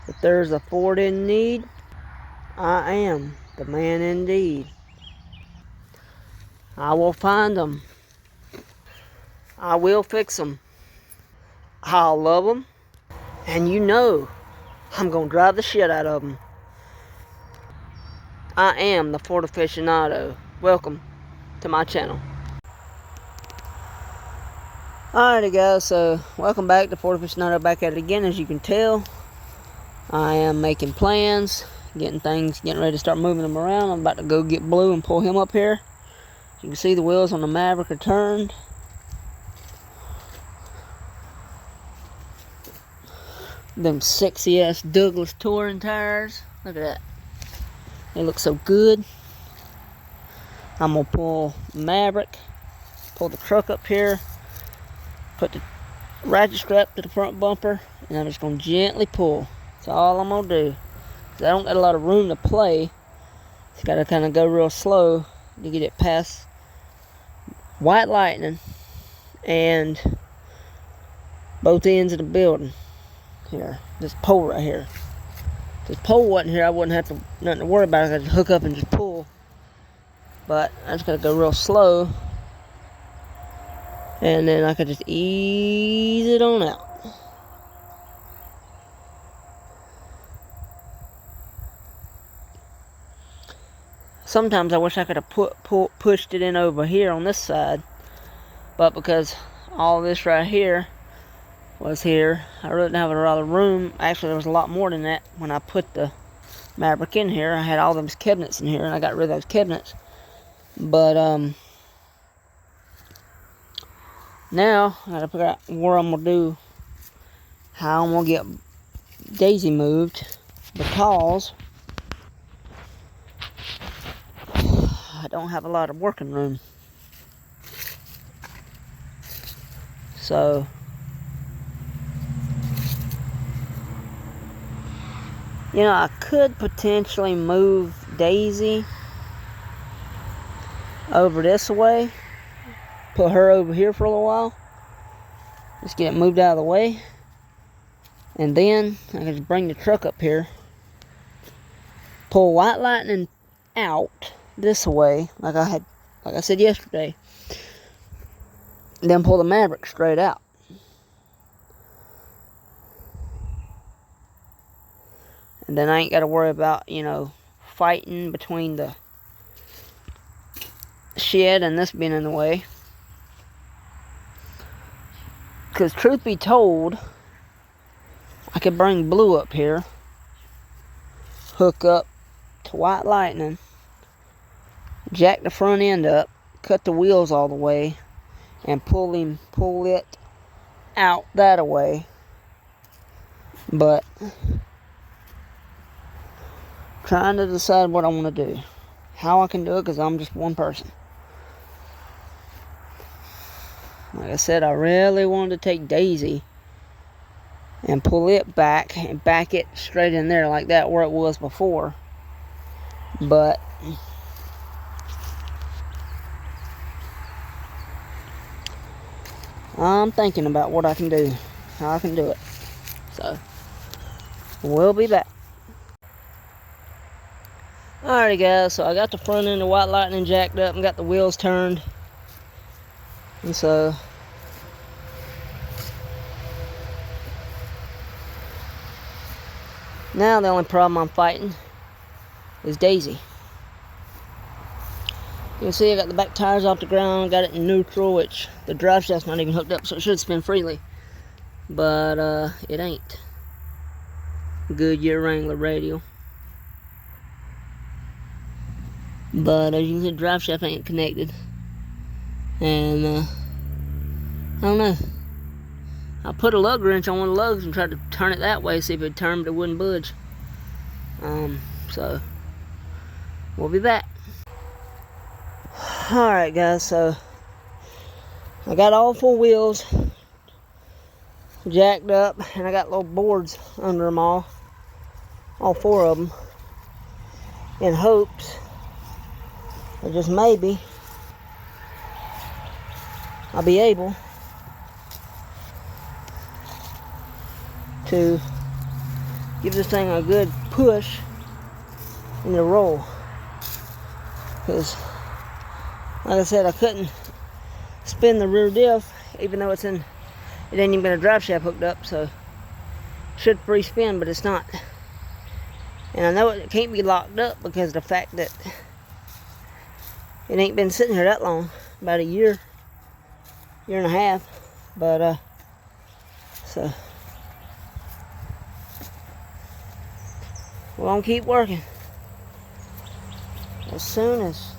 If there's a Ford in need, I am the man indeed. I will find them. I will fix them. I'll love them. And you know, I'm going to drive the shit out of them. I am the Ford aficionado. Welcome to my channel. Alrighty guys, so welcome back to Ford aficionado, back at it again. As you can tell, I am making plans, getting ready to start moving them around. I'm about to go get Blue and pull him up here. You can see the wheels on the Maverick are turned. Them sexy ass Douglas touring tires. Look at that. They look so good. I'm gonna pull Maverick, pull the truck up here, put the ratchet strap to the front bumper, and I'm just gonna gently pull. That's all I'm gonna do. 'Cause I don't got a lot of room to play. Just gotta kind of go real slow to get it past White Lightning and both ends of the building. Here, this pole right here. If this pole wasn't here, I wouldn't have nothing to worry about. I could just hook up and just pull. But I just gotta go real slow, and then I could just ease it on out. Sometimes I wish I could have pushed it in over here on this side, but because all this right here was here, I really didn't have a lot of room. Actually, there was a lot more than that when I put the Maverick in here. I had all those cabinets in here, and I got rid of those cabinets. But now I gotta figure out what I'm gonna do, how I'm gonna get Daisy moved, because I don't have a lot of working room. So you know, I could potentially move Daisy over this way, put her over here for a little while, just get it moved out of the way, and then I can just bring the truck up here, pull White Lightning out this way, like I said yesterday, then pull the Maverick straight out. And then I ain't got to worry about, you know, fighting between the shed and this being in the way. Because truth be told, I could bring Blue up here, hook up to White Lightning, jack the front end up, cut the wheels all the way, and pull it out that way. But trying to decide what I want to do, how I can do it, because I'm just one person. Like I said, I really wanted to take Daisy and pull it back and back it straight in there like that where it was before. But I'm thinking about what I can do, how I can do it. So we'll be back. Alrighty guys, so I got the front end of White Lightning jacked up and got the wheels turned. And so now the only problem I'm fighting is Daisy. You can see I got the back tires off the ground, got it in neutral, which the drive shaft's not even hooked up, so it should spin freely. But it ain't. Goodyear Wrangler radial. But as you can see, the drive shaft ain't connected. And I don't know. I put a lug wrench on one of the lugs and tried to turn it that way, see if it would turn, but it wouldn't budge. So we'll be back. Alright guys, so I got all four wheels jacked up, and I got little boards under them all four of them, in hopes that just maybe I'll be able to give this thing a good push and it'll roll. Because, like I said, I couldn't spin the rear diff, even though it ain't even been a drive shaft hooked up, so it should free spin, but it's not. And I know it can't be locked up because of the fact that it ain't been sitting here that long, about a year and a half. But so we're gonna keep working. As soon as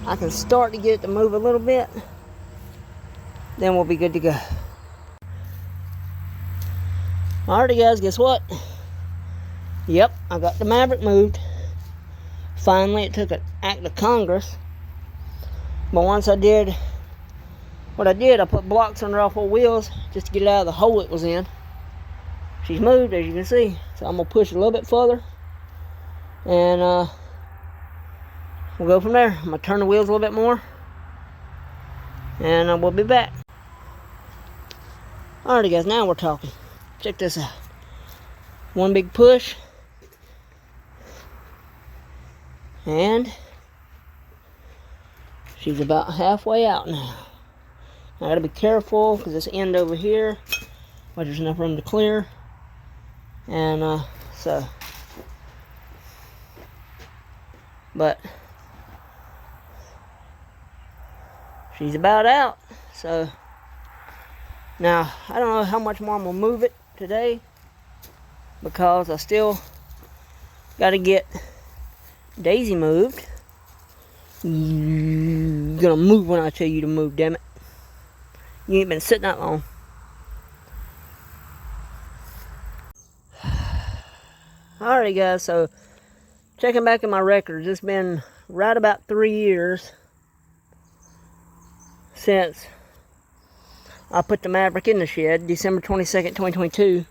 I can start to get it to move a little bit, then we'll be good to go. Alrighty guys, guess what? Yep, I got the Maverick moved. Finally, it took an act of Congress. But once I did what I did, I put blocks under all four wheels just to get it out of the hole it was in. She's moved, as you can see. So I'm going to push it a little bit further. And we'll go from there. I'm going to turn the wheels a little bit more. And we'll be back. Alrighty guys, now we're talking. Check this out. One big push. And she's about halfway out now. I gotta be careful because this end over here, but there's enough room to clear. And but she's about out. So now I don't know how much more I'm gonna move it today, because I still gotta get Daisy moved. You're gonna move when I tell you to move, damn it. You ain't been sitting that long. Alright guys, so checking back in my records, it's been right about 3 years since I put the Maverick in the shed, December 22nd, 2022.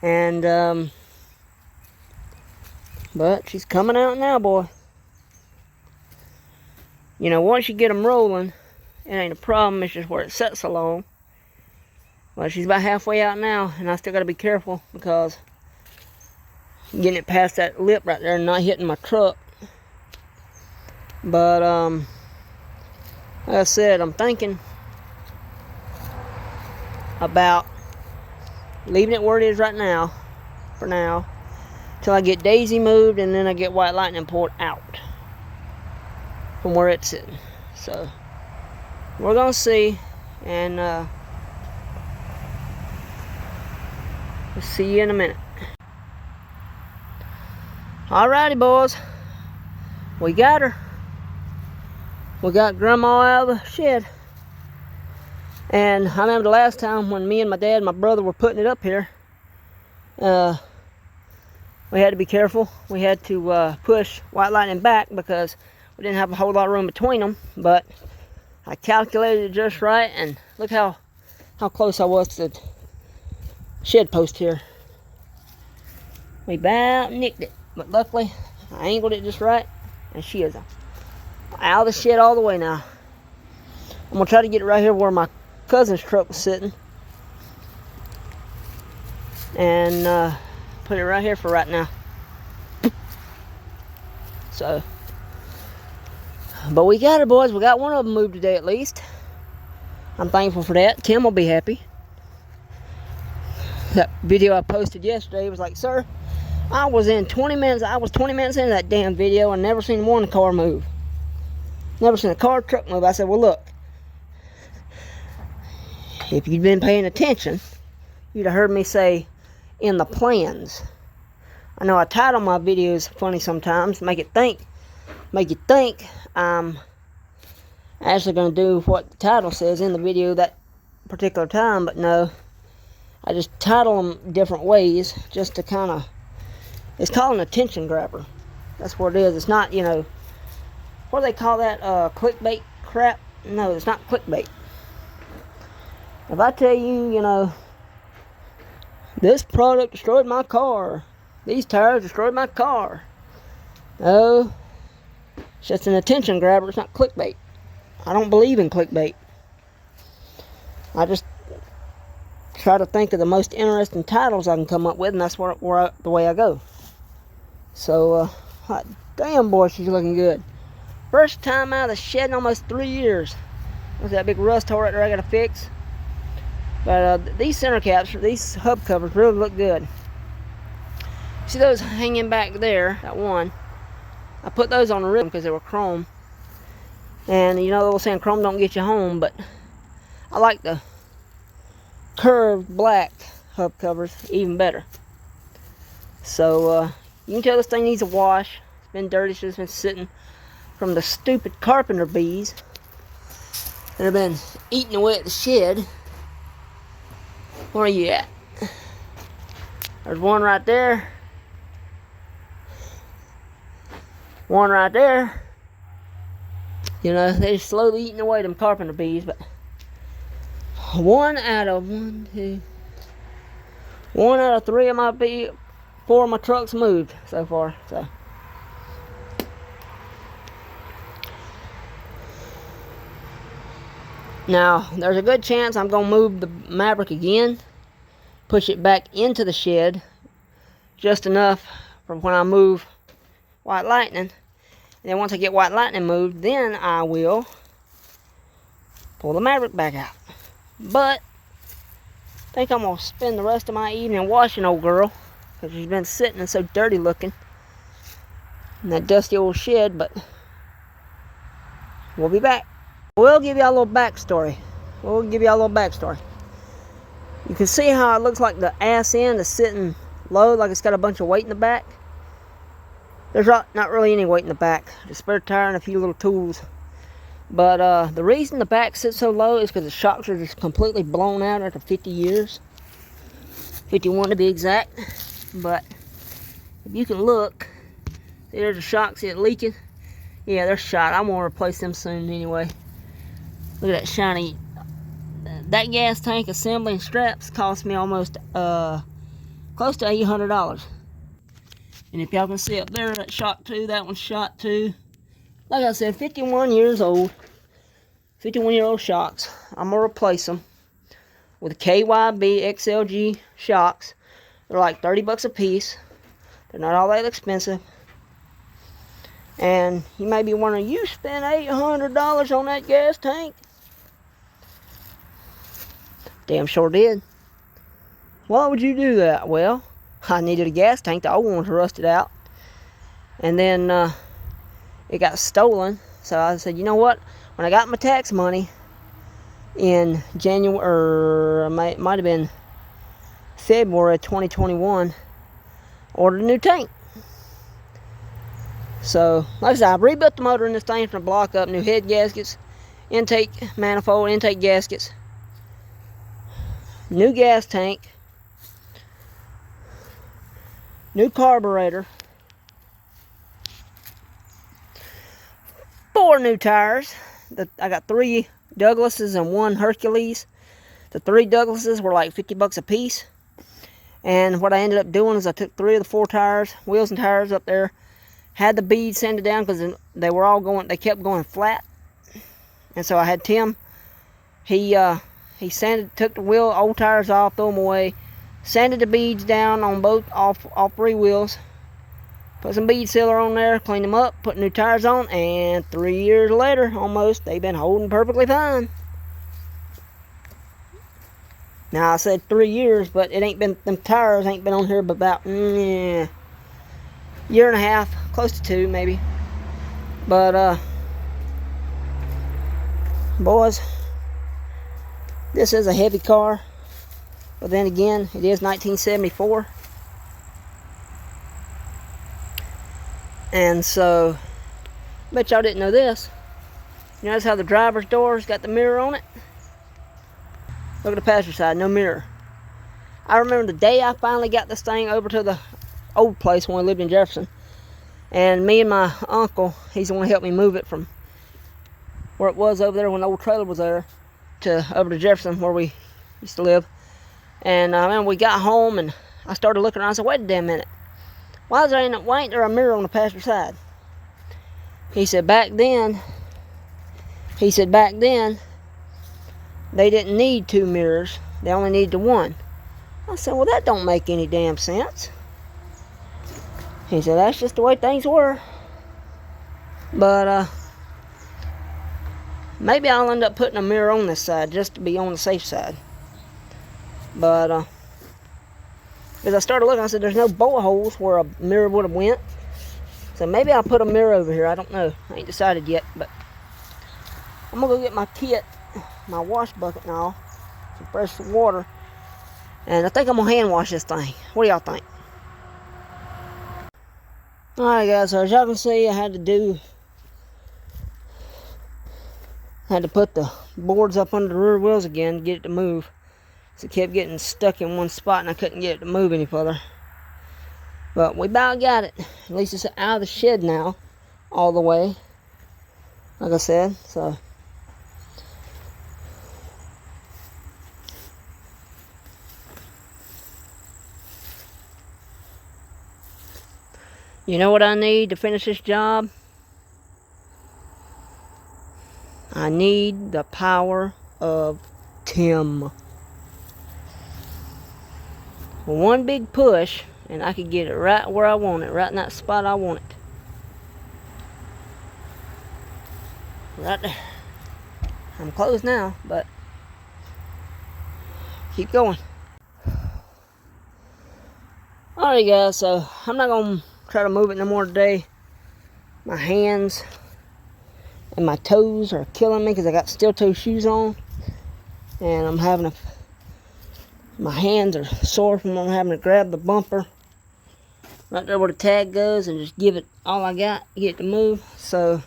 And but she's coming out now, boy. You know, once you get them rolling, it ain't a problem. It's just where it sets so long. Well, she's about halfway out now, and I still got to be careful because getting it past that lip right there and not hitting my truck. But like I said, I'm thinking about leaving it where it is right now, for now, till I get Daisy moved, and then I get White Lightning pulled out from where it's sitting. So we're gonna see, and we'll see you in a minute. Alrighty boys, we got her. We got Grandma out of the shed. And I remember the last time when me and my dad and my brother were putting it up here, we had to be careful. We had to push White Lightning back because we didn't have a whole lot of room between them. But I calculated it just right, and look how close I was to the shed post here. We about nicked it, but luckily I angled it just right, and she is out of the shed all the way now. I'm gonna try to get it right here where my cousin's truck was sitting, and put it right here for right now. So, but we got her, boys. We got one of them moved today at least. I'm thankful for that. Tim will be happy. That video I posted yesterday was like, sir, I was 20 minutes into that damn video and never seen one car move. Never seen a car, truck move. I said, well, look, if you'd been paying attention, you'd have heard me say, in the plans. I know I title my videos funny sometimes, make you think I'm actually going to do what the title says in the video that particular time, but no, I just title them different ways just to kind of, it's called an attention grabber. That's what it is. It's not, you know, what do they call that, clickbait crap? No, it's not clickbait. If I tell you, you know, this product destroyed my car, these tires destroyed my car, no, it's just an attention grabber. It's not clickbait. I don't believe in clickbait. I just try to think of the most interesting titles I can come up with, and that's the way I go. So, hot damn, boy, she's looking good. First time out of the shed in almost 3 years. There's that big rust hole right there I gotta fix. But these center caps, these hub covers really look good. See those hanging back there, that one? I put those on the rim because they were chrome. And you know, they were saying chrome don't get you home, but I like the curved black hub covers even better. So you can tell this thing needs a wash. It's been dirty, it's just been sitting from the stupid carpenter bees that have been eating away at the shed. Where are you at? There's one right there. One right there. You know, they're slowly eating away them carpenter bees, but one out of 3 of my bee, 4 of my trucks moved so far. So now there's a good chance I'm gonna move the Maverick again, push it back into the shed just enough from when I move White Lightning. And then once I get White Lightning moved, then I will pull the Maverick back out. But I think I'm going to spend the rest of my evening washing old girl, because she's been sitting and so dirty looking in that dusty old shed. But we'll be back. We'll give you a little backstory. You can see how it looks like the ass end is sitting low, like it's got a bunch of weight in the back. There's not really any weight in the back. The spare tire and a few little tools. But the reason the back sits so low is because the shocks are just completely blown out after 50 years. 51 to be exact. But if you can look, see there's the shocks, see it leaking? Yeah, they're shot. I'm going to replace them soon anyway. Look at that shiny. That gas tank assembly and straps cost me almost close to $800. And if y'all can see up there, that shot too, that one's shot too. Like I said, 51 years old. 51-year-old shocks. I'm going to replace them with KYB XLG shocks. They're like 30 bucks a piece. They're not all that expensive. And you may be wondering, you spent $800 on that gas tank? Damn sure did. Why would you do that? Well, I needed a gas tank. The old one was rusted out. And then it got stolen. So I said, you know what? When I got my tax money in January, or it might have been February 2021, ordered a new tank. So, like I said, I rebuilt the motor in this thing from the block up. New head gaskets, intake manifold, intake gaskets, new gas tank, new carburetor, 4 new tires. I got 3 Douglases and 1 Hercules. The 3 Douglases were like 50 bucks a piece. And what I ended up doing is I took 3 of the 4 tires, wheels and tires up there, had the beads sanded down because they kept going flat. And so I had Tim, he took the old tires off, threw them away, sanded the beads down on all 3 wheels, put some bead sealer on there, cleaned them up, put new tires on, and 3 years later, almost, they've been holding perfectly fine. Now, I said 3 years, but them tires ain't been on here but about, year and a half, close to 2 maybe. But, boys, this is a heavy car, but then again, it is 1974. And so, I bet y'all didn't know this. You notice how the driver's door's got the mirror on it? Look at the passenger side, no mirror. I remember the day I finally got this thing over to the old place when we lived in Jefferson. And me and my uncle, he's the one who helped me move it from where it was over there when the old trailer was there to over to Jefferson where we used to live. And man, we got home and I started looking around. I said, wait a damn minute. Why ain't there a mirror on the passenger side? He said back then He said back then they didn't need 2 mirrors, they only needed the 1. I said, well, that don't make any damn sense. He said, that's just the way things were. But maybe I'll end up putting a mirror on this side just to be on the safe side. But as I started looking, I said, there's no bullet holes where a mirror would have went. So maybe I'll put a mirror over here. I don't know. I ain't decided yet. But I'm going to go get my kit, my wash bucket and all, some fresh water. And I think I'm going to hand wash this thing. What do y'all think? Alright guys, so as y'all can see, I had to put the boards up under the rear wheels again to get it to move. So it kept getting stuck in one spot and I couldn't get it to move any further. But we about got it. At least it's out of the shed now, all the way. Like I said, so. You know what I need to finish this job? I need the power of Tim. One big push, and I could get it right where I want it, right in that spot I want it. Right there. I'm close now, but keep going. Alright guys, so I'm not going to try to move it no more today. My hands and my toes are killing me because I got steel toe shoes on. And I'm having my hands are sore from having to grab the bumper right there where the tag goes and just give it all I got to get it to move. So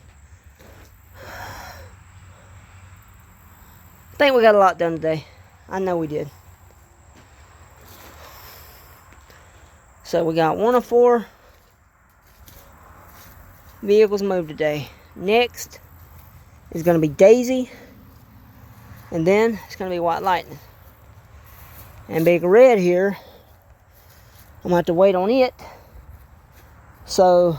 I think we got a lot done today. I know we did. So we got 1 of 4 vehicles moved today. Next is going to be Daisy. And then it's going to be White Lightning. And Big Red here, I'm going to have to wait on it. So,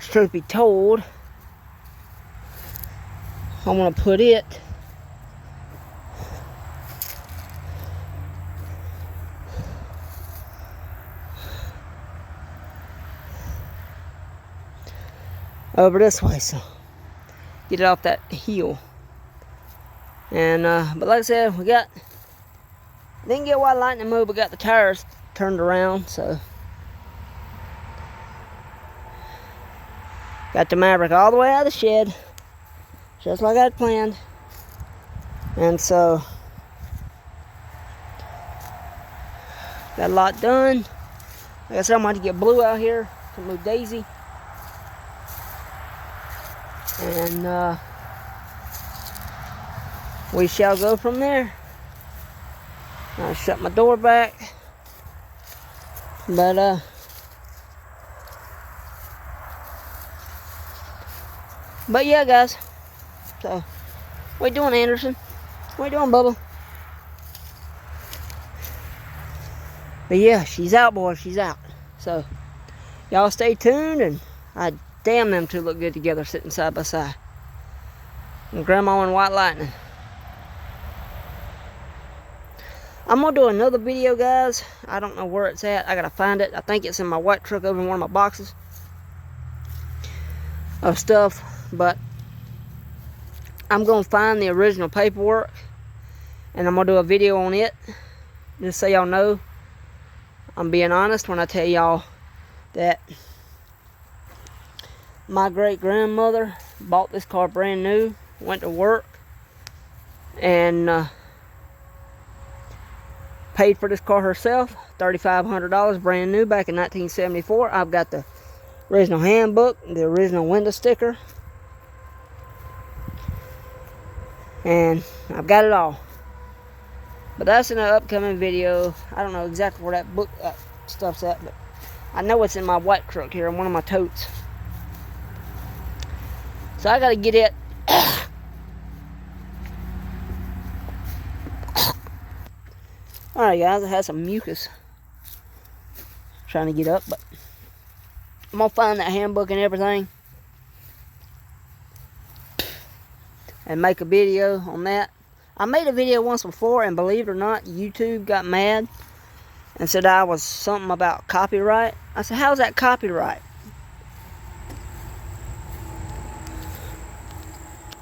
truth be told, I want to put it over this way, so get it off that hill. And but like I said, we didn't get White Lightning moved, but got the tires turned around, so got the Maverick all the way out of the shed, just like I had planned. And so got a lot done. Like I said, I'm going to get Blue out here to move Daisy. And we shall go from there. I'll shut my door back. But yeah, guys. So, what you doing, Anderson? What you doing, Bubba? But yeah, she's out, boys. She's out. So, y'all stay tuned, and damn, them two look good together sitting side by side. And Grandma and White Lightning. I'm going to do another video, guys. I don't know where it's at. I got to find it. I think it's in my white truck over in one of my boxes of stuff. But I'm going to find the original paperwork. And I'm going to do a video on it. Just so y'all know, I'm being honest when I tell y'all that my great-grandmother bought this car brand new, went to work, and paid for this car herself, $3,500 brand new back in 1974. I've got the original handbook, the original window sticker, and I've got it all. But that's in an upcoming video. I don't know exactly where that book stuff's at, but I know it's in my white truck here in one of my totes. So I gotta get it. Alright guys, I had some mucus trying to get up, but I'm gonna find that handbook and everything. and make a video on that. I made a video once before, and believe it or not, YouTube got mad and said I was something about copyright. I said, how's that copyright?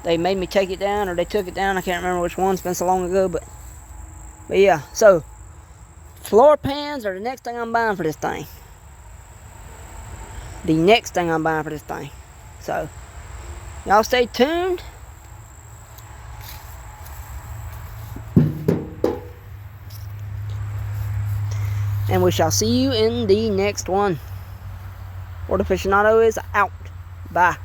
They made me take it down, or they took it down. I can't remember which one. It's been so long ago, but yeah. So floor pans are the next thing I'm buying for this thing. The next thing I'm buying for this thing. So y'all stay tuned. And we shall see you in the next one. Ford Aficionado is out. Bye.